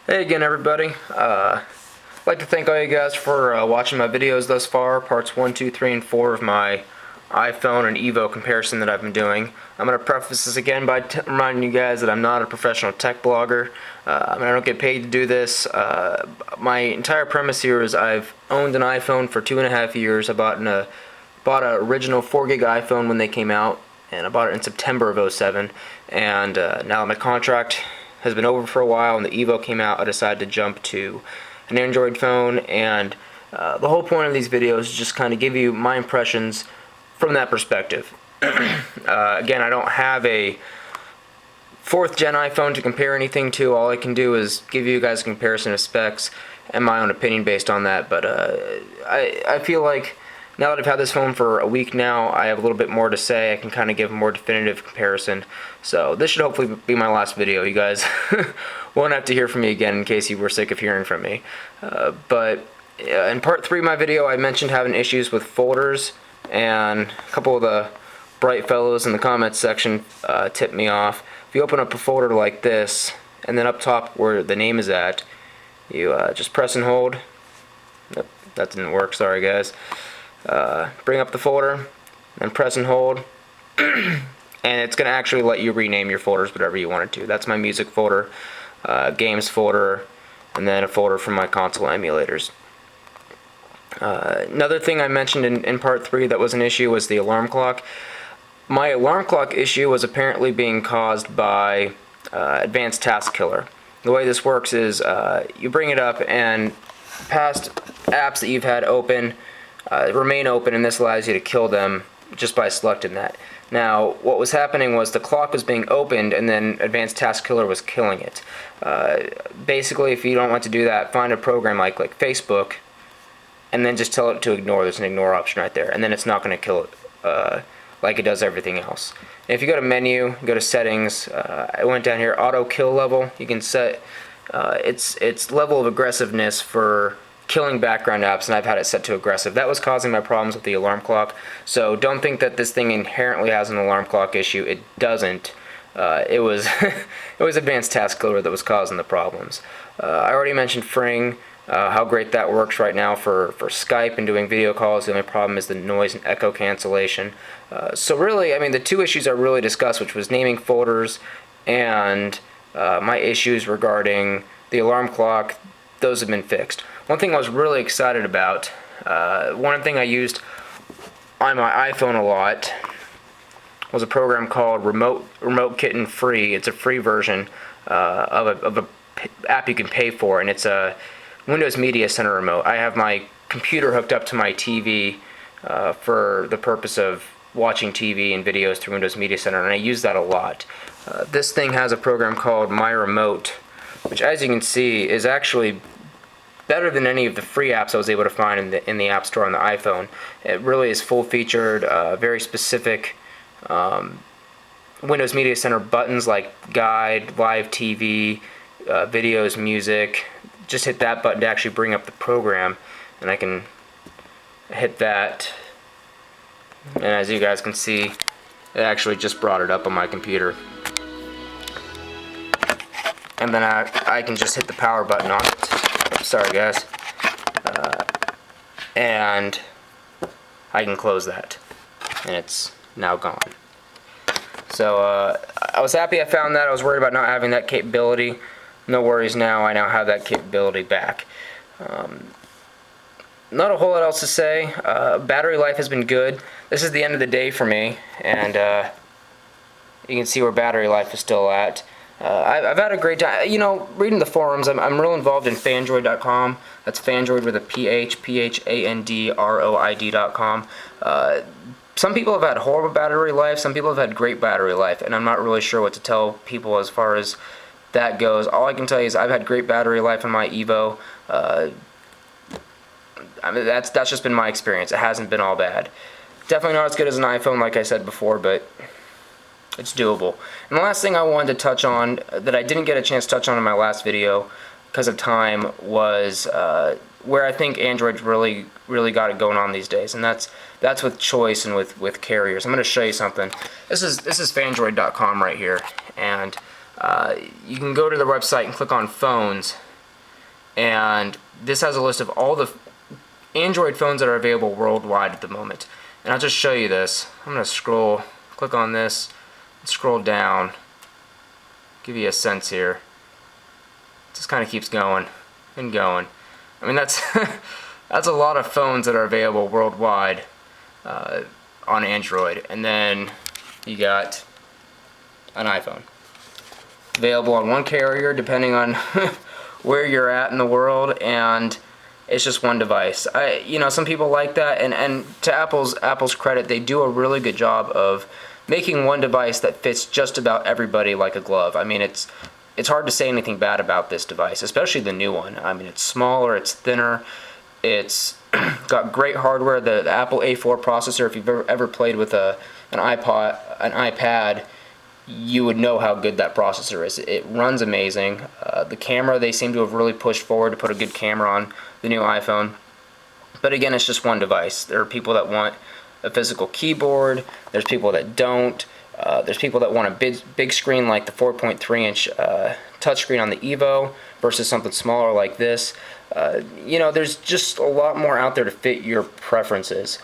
Hey again, everybody. I'd like to thank all you guys for watching my videos thus far, parts 1, 2, 3, and 4 of my iPhone and Evo comparison that I've been doing. I'm going to preface this again by reminding you guys that I'm not a professional tech blogger. I don't get paid to do this. My entire premise here is I've owned an iPhone for 2.5 years. I bought an original 4 gig iPhone when they came out, and I bought it in September of '07. And now that my contract has been over for a while and the Evo came out, I decided to jump to an Android phone, and the whole point of these videos is just kind of give you my impressions from that perspective. Again, I don't have a 4th gen iPhone to compare anything to. All I can do is give you guys a comparison of specs and my own opinion based on that, but I feel like now that I've had this phone for a week now, I have a little bit more to say. I can kind of give a more definitive comparison. So this should hopefully be my last video. You guys won't have to hear from me again in case you were sick of hearing from me. But in part 3 of my video, I mentioned having issues with folders, and a couple of the bright fellows in the comments section tipped me off. If you open up a folder like this, and then up top where the name is at, you just press and hold. Nope, that didn't work, sorry guys. Bring up the folder and press and hold, and it's going to actually let you rename your folders whatever you want it to. That's my music folder, games folder, and then a folder for my console emulators. Another thing I mentioned in part 3 that was an issue was the alarm clock. My alarm clock issue was apparently being caused by Advanced Task Killer. The way this works is you bring it up, and past apps that you've had open remain open, and this allows you to kill them just by selecting that. Now, what was happening was the clock was being opened, and then Advanced Task Killer was killing it. Basically, if you don't want to do that, find a program like Facebook, and then just tell it to ignore. There's an ignore option right there, and then it's not going to kill it like it does everything else. And if you go to menu, go to settings, I went down here, auto kill level. You can set its level of aggressiveness for killing background apps, and I've had it set to aggressive. That was causing my problems with the alarm clock, so don't think that this thing inherently has an alarm clock issue. It doesn't. It was it was Advanced Task Killer that was causing the problems. I already mentioned Fring, how great that works right now for Skype and doing video calls. The only problem is the noise and echo cancellation. So really, I mean, the two issues I really discussed, which was naming folders and my issues regarding the alarm clock, those have been fixed. One thing I was really excited about, one thing I used on my iPhone a lot was a program called Remote Kitten Free. It's a free version of a app you can pay for, and it's a Windows Media Center remote. I have my computer hooked up to my TV for the purpose of watching TV and videos through Windows Media Center, and I use that a lot. This thing has a program called My Remote, which, as you can see, is actually better than any of the free apps I was able to find in the App Store on the iPhone. It really is full-featured, very specific Windows Media Center buttons like Guide, Live TV, Videos, Music. Just hit that button to actually bring up the program, and I can hit that, and as you guys can see, it actually just brought it up on my computer. And then I can just hit the power button on it. Sorry guys, and I can close that, and it's now gone. So I was happy I found that. I was worried about not having that capability. No worries now, I now have that capability back. Not a whole lot else to say. Battery life has been good. This is the end of the day for me, and you can see where battery life is still at. I've had a great time. You know, reading the forums, I'm real involved in Phandroid.com. That's Phandroid with a PH, Phandroid.com. Some people have had horrible battery life, some people have had great battery life, and I'm not really sure what to tell people as far as that goes. All I can tell you is I've had great battery life on my Evo. I mean, that's just been my experience. It hasn't been all bad. Definitely not as good as an iPhone, like I said before, but it's doable. And the last thing I wanted to touch on that I didn't get a chance to touch on in my last video because of time was where I think Android's really got it going on these days, and that's with choice and with carriers. I'm going to show you something. This is Phandroid.com right here, and you can go to the website and click on phones, and this has a list of all the Android phones that are available worldwide at the moment. And I'll just show you this. I'm going to click on this, scroll down, give you a sense here. It just kind of keeps going and going. I mean, that's that's a lot of phones that are available worldwide on Android. And then you got an iPhone available on one carrier depending on where you're at in the world, and it's just one device. Some people like that, and to Apple's credit, they do a really good job of making one device that fits just about everybody like a glove. I mean, it's hard to say anything bad about this device, especially the new one. I mean, it's smaller, it's thinner, it's got great hardware. The Apple A4 processor, if you've ever played with an iPad, you would know how good that processor is. It runs amazing. The camera, they seem to have really pushed forward to put a good camera on the new iPhone. But again, it's just one device. There are people that want a physical keyboard. There's people that don't. There's people that want a big screen like the 4.3-inch touchscreen on the Evo versus something smaller like this. There's just a lot more out there to fit your preferences,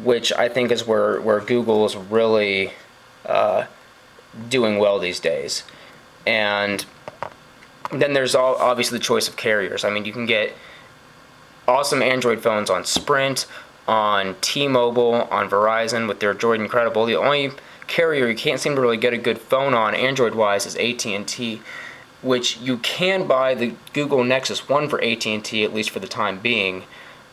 which I think is where Google is really doing well these days. And then there's obviously the choice of carriers. I mean, you can get awesome Android phones on Sprint, on T-Mobile, on Verizon with their Droid Incredible. The only carrier you can't seem to really get a good phone on Android-wise is AT&T, which you can buy the Google Nexus 1 for AT&T, at least for the time being,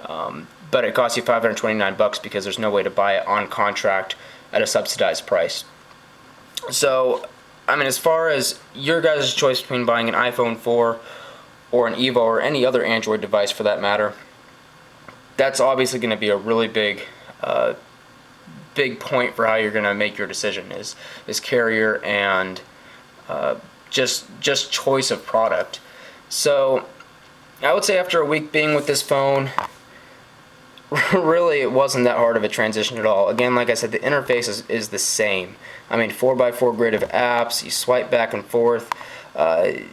but it costs you $529 because there's no way to buy it on contract at a subsidized price. So, I mean, as far as your guys' choice between buying an iPhone 4 or an Evo or any other Android device for that matter, that's obviously going to be a really big point for how you're going to make your decision is carrier and just choice of product. So I would say after a week being with this phone, really it wasn't that hard of a transition at all. Again, like I said, the interface is the same. I mean, 4x4 grid of apps, you swipe back and forth. I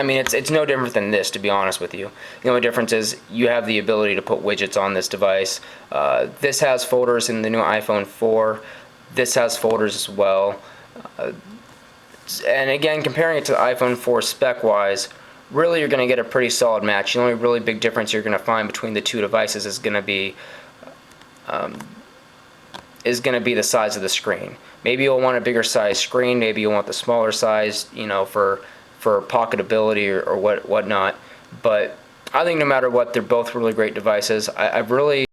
mean, it's no different than this, to be honest with you. The only difference is you have the ability to put widgets on this device. This has folders in the new iPhone 4. This has folders as well. And again, comparing it to the iPhone 4 spec-wise, really you're going to get a pretty solid match. The only really big difference you're going to find between the two devices is going to be the size of the screen. Maybe you'll want a bigger size screen. Maybe you'll want the smaller size, for pocketability or whatnot. But I think no matter what, they're both really great devices. I've really